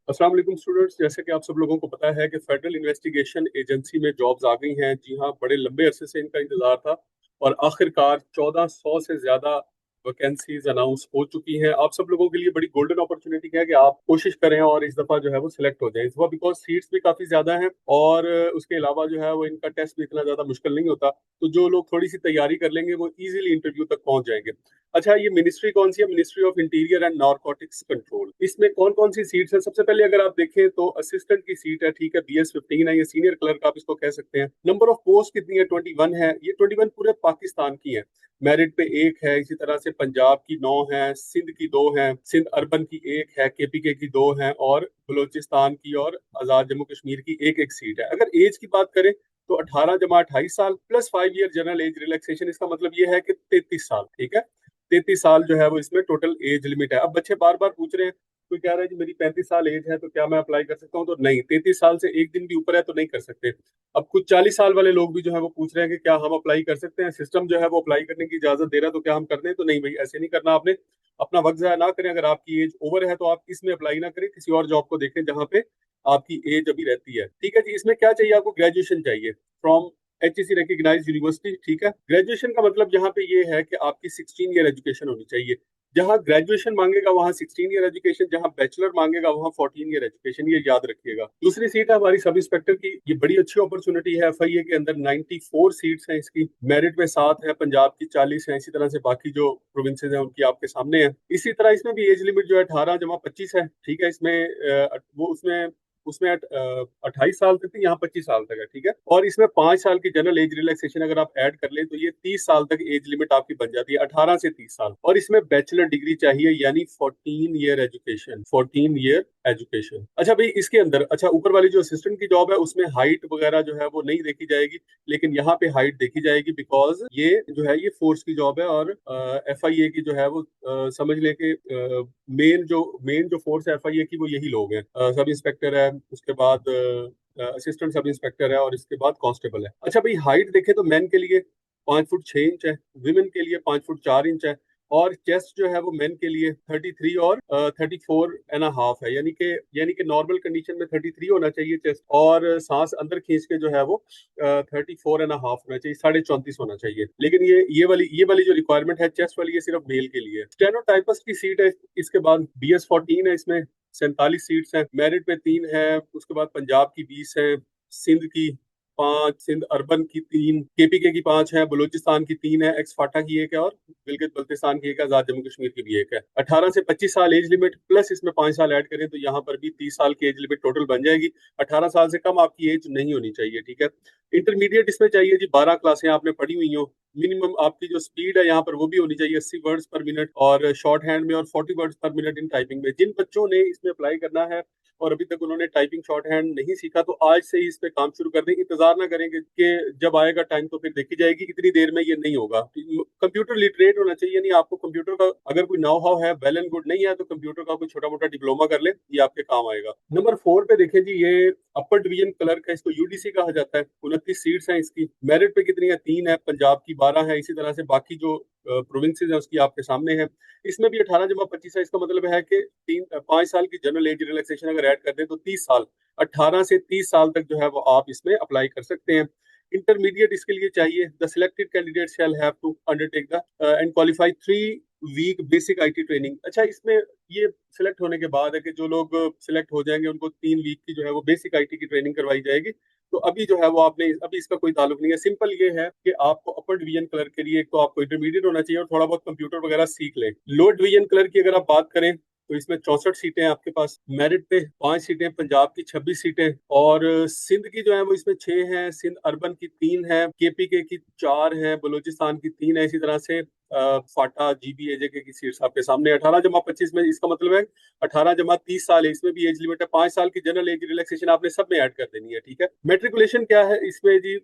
अस्सलाम वालेकुम स्टूडेंट्स। जैसे कि आप सब लोगों को पता है कि फेडरल इन्वेस्टिगेशन एजेंसी में जॉब्स आ गई हैं। जी हाँ, बड़े लंबे अरसे से इनका इंतजार था और आखिरकार 1400 से ज्यादा वैकेंसीज अनाउंस हो चुकी हैं। आप सब लोगों के लिए बड़ी गोल्डन अपॉर्चुनिटी है कि आप कोशिश करें और इस दफा जो है वो सिलेक्ट हो जाए इस दफा, बिकॉज सीट्स भी काफी ज्यादा हैं और उसके अलावा जो है वो इनका टेस्ट भी इतना ज्यादा मुश्किल नहीं होता। तो जो लोग थोड़ी सी तैयारी कर लेंगे वो इजीली इंटरव्यू तक पहुंच जाएंगे। अच्छा, ये मिनिस्ट्री कौन सी है? Ministry of interior and narcotics control. इसमें कौन कौन सी सीट्स है? सबसे पहले अगर आप देखें तो असिस्टेंट की सीट है, ठीक है, BS 15 है, ये सीनियर क्लर्क आप इसको कह सकते हैं। नंबर ऑफ पोस्ट कितनी है? 21 है। ये 21 पूरे पाकिस्तान की है। मेरिट पे एक है, इसी तरह से पंजाब की 9 है, सिंध की 2 है, सिंध अर्बन की एक है, KPK की 2 है और बलूचिस्तान की और आजाद जम्मू कश्मीर की एक एक सीट है। अगर एज की बात करें तो 18 जमा 28 साल plus 5 year general age relaxation. इसका मतलब ये है कि 33 साल, ठीक है। 33 साल जो है वो इसमें टोटल एज लिमिट है। अब बच्चे बार बार पूछ रहे हैं, कोई कह रहा है जी मेरी 35 साल एज है तो क्या मैं अप्लाई कर सकता हूँ? तो नहीं, 33 साल से एक दिन भी ऊपर है तो नहीं कर सकते। अब कुछ 40 साल वाले लोग भी जो है वो पूछ रहे हैं कि क्या हम अप्लाई कर सकते हैं, सिस्टम जो है वो अप्लाई करने की इजाजत दे रहा है तो क्या हम कर दें? तो नहीं भाई, ऐसे नहीं करना आपने। अपना वक्त जाया ना करें। अगर आपकी एज ओवर है तो आप इसमें अप्लाई ना करें, किसी और जॉब को देखें जहां पे आपकी एज अभी रहती है। ठीक है जी। इसमें क्या चाहिए आपको? ग्रेजुएशन चाहिए फ्रॉम HEC रिकग्नाइज यूनिवर्सिटी, ठीक है। ग्रेजुएशन का मतलब यहाँ पे ये है कि आपकी 16 ईयर एजुकेशन होनी चाहिए। जहाँ ग्रेजुएशन मांगेगा वहाँ 16 ईयर एजुकेशन, जहाँ बैचलर मांगेगा वहाँ 14 ईयर एजुकेशन, ये याद रखिएगा। दूसरी सीट है हमारी सब इंस्पेक्टर की। ये बड़ी अच्छी अपॉर्चुनिटी है। FIA के अंदर 94 सीट्स हैं इसकी। मेरिट में 7 है, पंजाब की 40 है, इसी तरह से बाकी जो प्रोविंसेज हैं उनकी आपके सामने है। इसी तरह इसमें भी एज लिमिट जो है 18 जमा 25 है, ठीक है। इसमें वो उसमें उसमें 28 साल तक थी, यहाँ 25 साल तक है, ठीक है। और इसमें 5 साल की जनरल एज रिलैक्सेशन अगर आप ऐड कर लें तो ये 30 साल तक एज लिमिट आपकी बन जाती है, 18 से 30 साल। और इसमें बैचलर डिग्री चाहिए, यानी 14 ईयर एजुकेशन। अच्छा भाई, इसके अंदर अच्छा ऊपर वाली जो असिस्टेंट की जॉब है उसमें हाइट वगैरह जो है वो नहीं देखी जाएगी, लेकिन यहाँ पे हाइट देखी जाएगी, बिकॉज ये जो है ये फोर्स की जॉब है और FIA की जो है वो समझ लें कि मेन जो फोर्स है FIA की वो यही लोग हैं। सब इंस्पेक्टर है, उसके बाद असिस्टेंट सब इंस्पेक्टर है और इसके बाद कांस्टेबल है। अच्छा भाई, हाइट देखें तो मेन के लिए 5 फुट 6 इंच है, विमेन के लिए 5 फुट 4 इंच है और चेस्ट जो है वो मेन के लिए 33 और 34.5 है, यानी कि नॉर्मल कंडीशन में 33 होना चाहिए चेस्ट, और सांस अंदर खींच के जो है वो 34.5 होना चाहिए, 34.5 होना चाहिए। लेकिन ये वाली जो रिक्वायरमेंट है चेस्ट वाली, ये सिर्फ मेल के लिए। स्टेनोटाइपिस्ट की सीट है। इसके बाद BS 14 है, इसमें 47 सीट्स हैं। मेरिट पे 3 है, उसके बाद पंजाब की 20 है, सिंध की 5, सिंध अर्बन की 3, KPK की 5 है, बलूचिस्तान की 3 है, एक्स फाटा की 1 है और गिलगित बल्तिस्तान की 1 है, आजाद जम्मू कश्मीर की भी 1 है। 18 से 25 साल एज लिमिट प्लस इसमें 5 साल ऐड करें तो यहाँ पर भी 30 साल की एज लिमिट टोटल बन जाएगी। 18 साल से कम आपकी एज नहीं होनी चाहिए, ठीक है। इंटरमीडिएट इसमें चाहिए जी, 12 क्लासें आपने पढ़ी हुई हो। मिनिमम आपकी जो स्पीड है यहाँ पर वो भी होनी चाहिए 80 वर्ड्स पर मिनट और शॉर्ट हैंड में, और 40 वर्ड्स पर मिनट इन टाइपिंग में। जिन बच्चों ने इसमें अप्लाई करना है और अभी तक उन्होंने टाइपिंग शॉर्ट हैंड नहीं सीखा तो आज से ही इस पे काम शुरू कर दें। इंतजार ना करें कि जब आएगा टाइम तो फिर देखी जाएगी, इतनी देर में ये नहीं होगा। कंप्यूटर लिटरेट होना चाहिए, यानी आपको कंप्यूटर का अगर कोई नाउ हाउ है, वेल एंड गुड। नहीं है तो कंप्यूटर का कोई छोटा मोटा डिप्लोमा कर ले, ये आपके काम आएगा। नंबर 4 पे देखें जी, ये अपर डिवीजन क्लर्क है, इसको UDC कहा जाता है। 29 सीट्स हैं इसकी। मेरिट पे कितनी है? 3 है, पंजाब की 12 है, इसी तरह से बाकी जो प्रोविंसेस है उसकी आपके सामने है। इसमें भी 18 जमा 25 है। इसका मतलब है कि 5 साल की जनरल एज रिलैक्सेशन अगर ऐड कर दें तो 30 साल, 18 से 30 साल तक जो है वो आप इसमें अप्लाई कर सकते हैं। इंटरमीडिएट इसके लिए चाहिए। The selected candidate shall have to undertake the and qualify 3 week basic IT training. अच्छा, इसमें ये सिलेक्ट होने के बाद है कि जो लोग सिलेक्ट हो जाएंगे उनको 3 वीक की जो है वो बेसिक IT की ट्रेनिंग करवाई जाएगी। तो अभी जो है वो आपने अभी इसका कोई ताल्लुक नहीं है। सिंपल ये है कि आपको अपर डिवीजन क्लर्क के लिए एक तो आपको इंटरमीडिएट होना चाहिए और थोड़ा बहुत कंप्यूटर वगैरह सीख लें। लोअर डिवीजन क्लर्क की अगर आप बात करें तो इसमें 64 सीटें हैं आपके पास। मेरिट पे 5 सीटें, पंजाब की 26 सीटें और सिंध की जो है वो इसमें 6 हैं, सिंध अर्बन की 3 है, KPK की 4 है, बलूचिस्तान की 3 है, इसी तरह से फाटा GB AJK की सीट्स आपके सामने। 18 जमा 25 में इसका मतलब है 18 जमा 30 साल है। इसमें भी एज लिमिट है, 5 साल की जनरल एज रिलैक्सेशन आपने सब में ऐड कर देनी है, ठीक है। मेट्रिकुलेशन क्या है इसमें जी?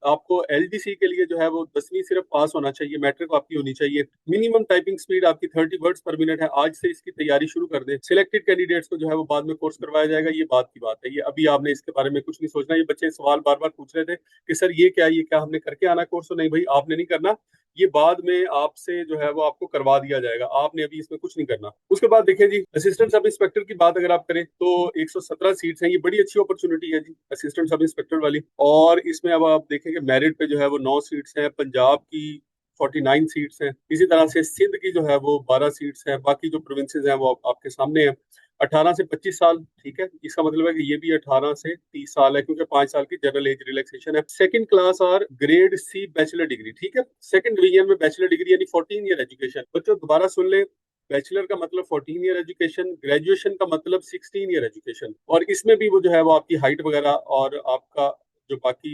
आपको LDC के लिए जो है वो 10वीं सिर्फ पास होना चाहिए, मैट्रिक आपकी होनी चाहिए। मिनिमम टाइपिंग स्पीड आपकी 30 वर्ड्स पर मिनट है। आज से इसकी तैयारी शुरू कर दें। सिलेक्टेड कैंडिडेट्स को जो है वो बाद में कोर्स करवाया जाएगा, ये बात की बात है। ये अभी आपने इसके बारे में कुछ नहीं सोचना। ये बच्चे सवाल बार बार पूछ रहे थे कि सर ये क्या हमने करके आना कोर्स? तो नहीं भाई, आपने नहीं करना, ये बाद में आपसे जो है वो आपको करवा दिया जाएगा, आपने अभी इसमें कुछ नहीं करना। उसके बाद देखिए जी, असिस्टेंट सब इंस्पेक्टर की बात अगर आप करें तो 117 सीट्स हैं, ये बड़ी अच्छी अपॉर्चुनिटी है जी असिस्टेंट सब इंस्पेक्टर वाली। और इसमें अब आप देखेंगे मेरिट पे जो है वो 9 सीट्स हैं, पंजाब की 49 सीट्स हैं, इसी तरह से सिंध की जो है वो 12 सीट्स हैं, बाकी जो प्रोविंसेस हैं वो आपके सामने हैं। 18 से 25 साल, ठीक है, इसका मतलब है कि ये भी 18 से 30 साल है, क्योंकि 5 साल की जनरल एज रिलैक्सेशन है। सेकंड क्लास और ग्रेड सी बैचलर डिग्री, ठीक है, सेकंड डिवीजन में बैचलर डिग्री यानी 14 ईयर एजुकेशन। बच्चों दोबारा सुन ले, बैचलर का मतलब 14 ईयर एजुकेशन, ग्रेजुएशन का मतलब 16 ईयर एजुकेशन। और इसमें भी वो जो है वो आपकी हाइट वगैरह और आपका जो बाकी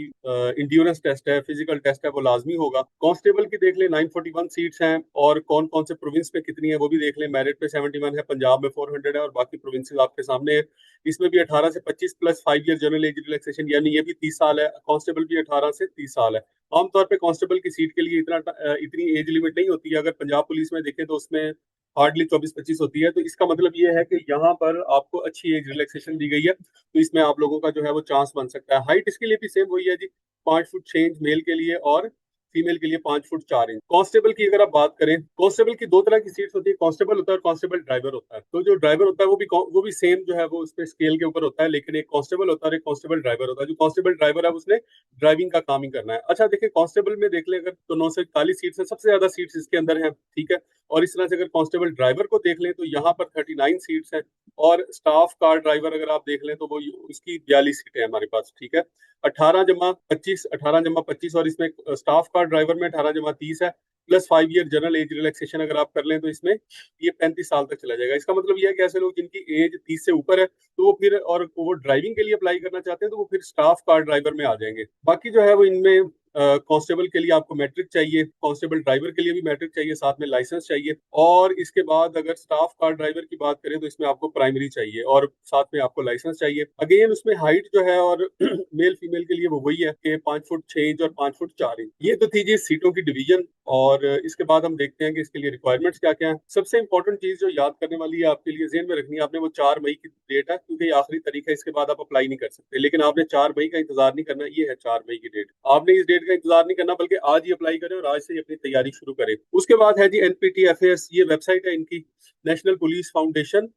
इंड्योरेंस टेस्ट है, फिजिकल टेस्ट है, वो लाजमी होगा। कांस्टेबल की देख ले 941 सीट्स हैं, और कौन कौन से प्रोविंस में कितनी है वो भी देख ले। मेरिट पे 71 है, पंजाब में 400 है, और बाकी प्रोविंसेस आपके सामने है। इसमें भी 18 से 25 plus 5 year general age relaxation, यानी ये भी 30 साल है। कांस्टेबल भी 18 से 30 साल है। आमतौर पर कांस्टेबल की सीट के लिए इतनी एज लिमिट नहीं होती है। अगर पंजाब पुलिस में देखें तो उसमें हार्डली 24-25 होती है। तो इसका मतलब ये है कि यहाँ पर आपको अच्छी एज रिलैक्सेशन दी गई है, तो इसमें आप लोगों का जो है वो चांस बन सकता है। हाइट इसके लिए भी सेम वही है जी, 5 फुट 6 इंच मेल के लिए और फीमेल के लिए 5 फुट 4 इंच। कांस्टेबल की अगर आप बात करें, कांस्टेबल की दो तरह की सीट्स होती है, कांस्टेबल होता है और कांस्टेबल ड्राइवर होता है। तो जो ड्राइवर होता है वो भी सेम जो है वो उस पे स्केल के ऊपर होता है, लेकिन एक कांस्टेबल होता है और एक कांस्टेबल ड्राइवर होता है। जो कांस्टेबल ड्राइवर है उसने ड्राइविंग का काम ही करना है। अच्छा देखिए, कांस्टेबल में देख ले अगर तो 941 सीट्स है, सबसे ज्यादा सीट्स इसके अंदर है, ठीक है। और इस तरह से अगर कांस्टेबल ड्राइवर को देख लें तो यहाँ पर 39 सीट्स हैं, और स्टाफ कार ड्राइवर अगर आप देख लें तो वो उसकी 42 सीटें हैं हमारे पास, ठीक है। 18 जमा 25 और इसमें स्टाफ कार ड्राइवर में 18 जमा 30 है, plus 5 year general age relaxation अगर आप कर लें तो इसमें ये 35 साल तक चला जाएगा। इसका मतलब ये है कि ऐसे लोग जिनकी एज 30 से ऊपर है तो वो फिर, और वो ड्राइविंग के लिए अप्लाई करना चाहते हैं तो वो फिर स्टाफ कार ड्राइवर में आ जाएंगे। बाकी जो है वो इनमें कांस्टेबल के लिए आपको मैट्रिक चाहिए, कांस्टेबल ड्राइवर के लिए भी मैट्रिक चाहिए, साथ में लाइसेंस चाहिए। और इसके बाद अगर स्टाफ कार ड्राइवर की बात करें तो इसमें आपको प्राइमरी चाहिए और साथ में आपको लाइसेंस चाहिए। अगेन उसमें हाइट जो है और मेल फीमेल के लिए वो वही है कि 5 फुट 6 इंच और 5 फुट 4 इंच। ये तो थी जी सीटों की डिवीजन। और इसके बाद हम देखते हैं कि इसके लिए रिक्वायरमेंट्स क्या क्या है। सबसे इंपॉर्टेंट चीज जो याद करने वाली है आपके लिए, जेहन में रखनी है आपने, वो 4 मई की डेट है, क्योंकि ये आखिरी तारीख है, इसके बाद आप अप्लाई नहीं कर सकते। लेकिन आपने 4 मई का इंतजार नहीं करना, ये है 4 मई की डेट। आपने इस डेट का इंतजार नहीं करना, बल्कि आज ही अप्लाई करें और आज से ही अपनी तैयारी शुरू करें। उसके बाद है जी NPTFAS, ये वेबसाइट है इनकी, national police foundation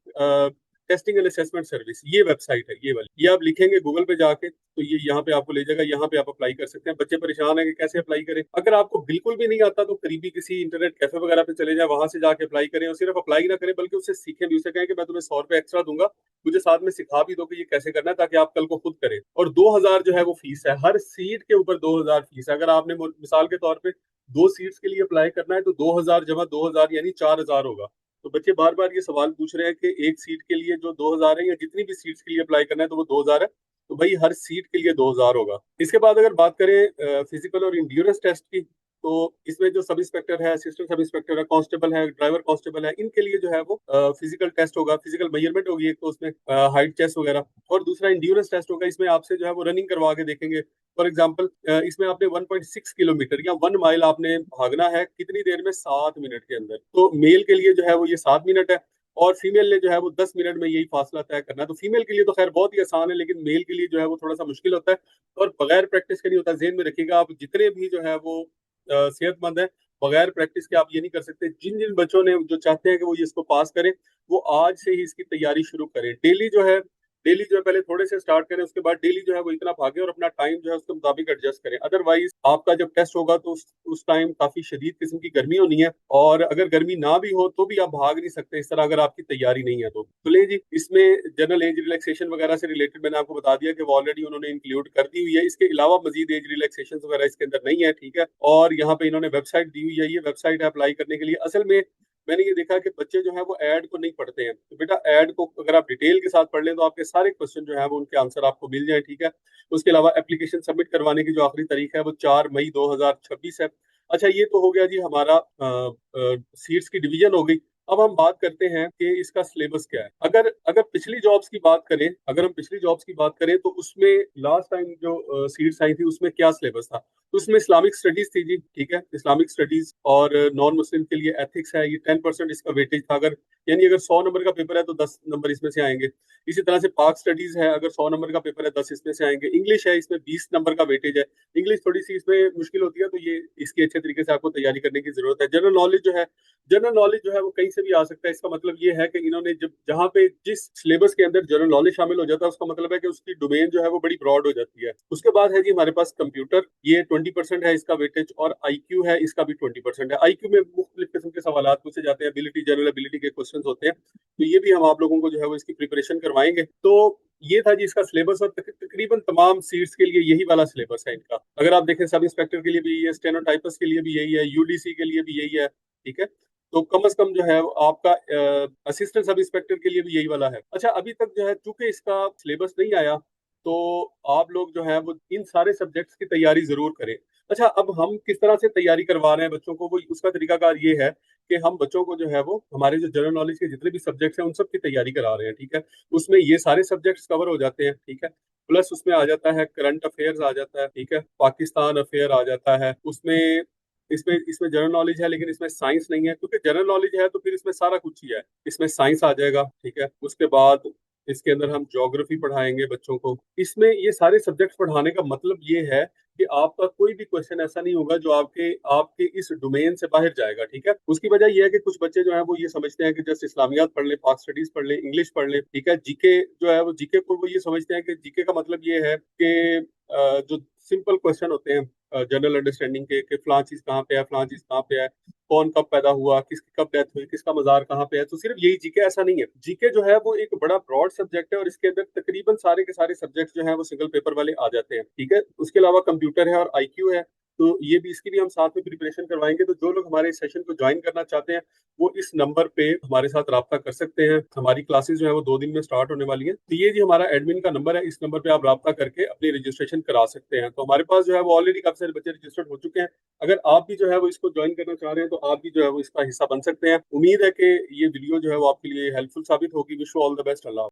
testing and assessment service, ये वेबसाइट है, ये वाली। ये आप लिखेंगे गूगल पे जाके तो ये यहाँ पे आपको ले जाएगा, यहाँ पे आप अप्लाई कर सकते हैं। बच्चे परेशान है कि कैसे अप्लाई करें। अगर आपको बिल्कुल भी नहीं आता तो करीबी किसी इंटरनेट कैफे वगैरह पे चले जाए, वहां से जाके अप्लाई करें। और सिर्फ अप्लाई ना करें बल्कि उससे सीखें भी, उसे कहें कि मैं तुम्हें 100 रुपए एक्स्ट्रा दूंगा, मुझे साथ में सिखा भी दो कि ये कैसे करना है, ताकि आप कल को खुद करें। और 2000 जो है वो फीस है, हर सीट के ऊपर 2000 फीस है। अगर आपने मिसाल के तौर पर 2 सीट्स के लिए अप्लाई करना है तो 2000 जमा 2000 यानी 4000 होगा। तो बच्चे बार बार ये सवाल पूछ रहे हैं कि एक सीट के लिए जो 2000 है, या जितनी भी सीट्स के लिए अप्लाई करना है तो वो 2000 है। तो भाई हर सीट के लिए 2000 होगा। इसके बाद अगर बात करें फिजिकल और इंड्योरेंस टेस्ट की, तो इसमें जो सब इंस्पेक्टर है, असिस्टेंट सब इंस्पेक्टर है, कांस्टेबल है, ड्राइवर कांस्टेबल है, इनके लिए जो है वो फिजिकल टेस्ट होगा, फिजिकल मेजरमेंट होगी एक तो उसमें, हाइट चेस्ट वगैरह। और दूसरा इंड्योरेंस टेस्ट होगा, इसमें आपसे जो है वो रनिंग करवा के देखेंगे। फॉर एग्जाम्पल इसमें आपने 1.6 किलोमीटर या 1 माइल आपने भागना है कितनी देर में, 7 मिनट के अंदर। तो मेल के लिए जो है वो ये 7 मिनट है, और फीमेल ने जो है वो 10 मिनट में यही फासला तय करना है। तो फीमेल के लिए तो खैर बहुत ही आसान है, लेकिन मेल के लिए जो है वो थोड़ा सा मुश्किल होता है, और बगैर प्रैक्टिस के नहीं होता। जेहन में रखिएगा, आप जितने भी जो है वो सेहतमंद है, बगैर प्रैक्टिस के आप ये नहीं कर सकते। जिन जिन बच्चों ने जो चाहते हैं कि वो ये इसको पास करें, वो आज से ही इसकी तैयारी शुरू करें। डेली जो है पहले थोड़े से स्टार्ट करें, उसके बाद डेली जो है वो इतना भागे और अपना टाइम जो है उसके मुताबिक एडजस्ट करें। अदरवाइज आपका जब टेस्ट होगा तो उस टाइम काफी शदीद किस्म की गर्मी होनी है, और अगर गर्मी ना भी हो तो भी आप भाग नहीं सकते इस तरह, अगर आपकी तैयारी नहीं है तो ले जी। इसमें जनरल एज रिलैक्सेशन वगैरह से रिलेटेड मैंने आपको बता दिया कि वो ऑलरेडी उन्होंने इंक्लूड कर दी हुई है। इसके अलावा मजीद एज रिलैक्सेशन वगैरह इसके अंदर नहीं है, ठीक है। और यहाँ पे इन्होंने वेबसाइट दी हुई है, ये वेबसाइट है अप्लाई करने के लिए। असल में मैंने ये देखा कि बच्चे जो है वो ऐड को नहीं पढ़ते हैं। तो बेटा ऐड को अगर आप डिटेल के साथ पढ़ लें तो आपके सारे क्वेश्चन जो है वो उनके आंसर आपको मिल जाए, ठीक है। उसके अलावा एप्लीकेशन सबमिट करवाने की जो आखिरी तारीख है वो 4 मई 2026 है। अच्छा, ये तो हो गया जी हमारा सीट्स की डिवीजन हो गई। अब हम बात करते हैं कि इसका सिलेबस क्या है। अगर अगर पिछली जॉब्स की बात करें, अगर हम पिछली जॉब्स की बात करें तो उसमें लास्ट टाइम जो सीट्स आई थी उसमें क्या सिलेबस था। तो उसमें इस्लामिक स्टडीज थी जी, ठीक है, इस्लामिक स्टडीज, और नॉन मुस्लिम के लिए एथिक्स है। ये 10% इसका वेटेज था। अगर यानी अगर 100 नंबर का पेपर है तो 10 नंबर इसमें से आएंगे। इसी तरह से पाक स्टडीज है, अगर 100 नंबर का पेपर है 10 इसमें से आएंगे। इंग्लिश है, इसमें 20 नंबर का वेटेज है। इंग्लिश थोड़ी सी इसमें मुश्किल होती है, तो ये इसकी अच्छे तरीके से आपको तैयारी करने की जरूरत है। जनरल नॉलेज जो है, जनरल नॉलेज जो है वो कहीं से भी आ सकता है। इसका मतलब ये है कि इन्होंने जब जहाँ पे जिस सिलेबस के अंदर जनरल नॉलेज शामिल हो जाता है, उसका मतलब है कि उसकी डोमेन जो है वो बड़ी ब्रॉड हो जाती है। उसके बाद है जी हमारे पास कंप्यूटर, ये 20% है इसका वेटेज, और आईक्यू है, इसका भी 20% है। आईक्यू में मुख्तलिफ किस्म के सवाल पूछे जाते हैं, एबिलिटी, जनरल एबिलिटी के क्वेश्चन होते हैं। तो ये भी हम आप लोगों को जो है वो इसकी प्रिपरेशन करवाएंगे। तो ये था जी इसका सिलेबस, और तकरीबन तमाम सीट्स के लिए यही वाला सिलेबस है इनका। अगर आप देखें, सब इंस्पेक्टर के लिए भी यही है, स्टेनोटाइपस के लिए भी यही है, यूडीसी के लिए भी यही है, ठीक है। तो कम से कम जो है आपका असिस्टेंट सब इंस्पेक्टर के लिए भी यही वाला है। अच्छा, अभी तक जो है चूंकि इसका सिलेबस नहीं आया, तो आप लोग जो है वो इन सारे सब्जेक्ट्स की तैयारी जरूर करें। अच्छा, अब हम किस तरह से तैयारी करवा रहे हैं बच्चों को, वो उसका तरीकाकार ये है कि हम बच्चों को जो है वो हमारे जो जनरल नॉलेज के जितने भी सब्जेक्ट्स हैं उन सब की तैयारी करा रहे हैं, ठीक है। उसमें ये सारे सब्जेक्ट्स कवर हो जाते हैं, ठीक है। प्लस उसमें आ जाता है करंट अफेयर्स आ जाता है, ठीक है, पाकिस्तान अफेयर आ जाता है उसमें। इसमें इसमें जनरल नॉलेज है, लेकिन इसमें साइंस नहीं है, क्योंकि जनरल नॉलेज है तो फिर इसमें सारा कुछ ही है। इसमें साइंस आ जाएगा, ठीक है। उसके बाद इसके अंदर हम ज्योग्राफी पढ़ाएंगे बच्चों को। इसमें ये सारे सब्जेक्ट्स पढ़ाने का मतलब ये है कि आपका कोई भी क्वेश्चन ऐसा नहीं होगा जो आपके आपके इस डोमेन से बाहर जाएगा, ठीक है। उसकी वजह यह है कि कुछ बच्चे जो है वो ये समझते हैं कि जस्ट इस्लामियात पढ़ ले, पाक स्टडीज पढ़ ले, इंग्लिश पढ़ ले, ठीक है। जीके जो है वो जीके को वो ये समझते हैं कि जीके का मतलब ये है कि जो सिंपल क्वेश्चन होते हैं जनरल अंडरस्टैंडिंग के, कि फलां चीज कहाँ पे है, फलां चीज कहाँ पे है, कौन कब पैदा हुआ, किसकी कब डेथ हुई, किसका मजार कहाँ पे है, तो सिर्फ यही जीके ऐसा नहीं है। जीके जो है वो एक बड़ा ब्रॉड सब्जेक्ट है, और इसके अंदर तकरीबन सारे के सारे सब्जेक्ट जो है वो सिंगल पेपर वाले आ जाते हैं, ठीक है। उसके अलावा कंप्यूटर है और आईक्यू है, तो ये भी, इसकी भी हम साथ में प्रिपरेशन करवाएंगे। तो जो लोग हमारे इस सेशन को ज्वाइन करना चाहते हैं वो इस नंबर पे हमारे साथ राब्ता कर सकते हैं। हमारी क्लासेस जो है वो 2 दिन में स्टार्ट होने वाली है। तो ये जी हमारा एडमिन का नंबर है, इस नंबर पे आप राब्ता करके अपनी रजिस्ट्रेशन करा सकते हैं। तो हमारे पास जो है वो ऑलरेडी काफी सारे बच्चे रजिस्टर्ड हो चुके हैं। अगर आप भी जो है वो इसको ज्वाइन करना चाह रहे हैं तो आप भी जो है वो इसका हिस्सा बन सकते हैं। उम्मीद है कि ये वीडियो जो है वो आपके लिए हेल्पफुल साबित होगी। Wish you all the best. Allah.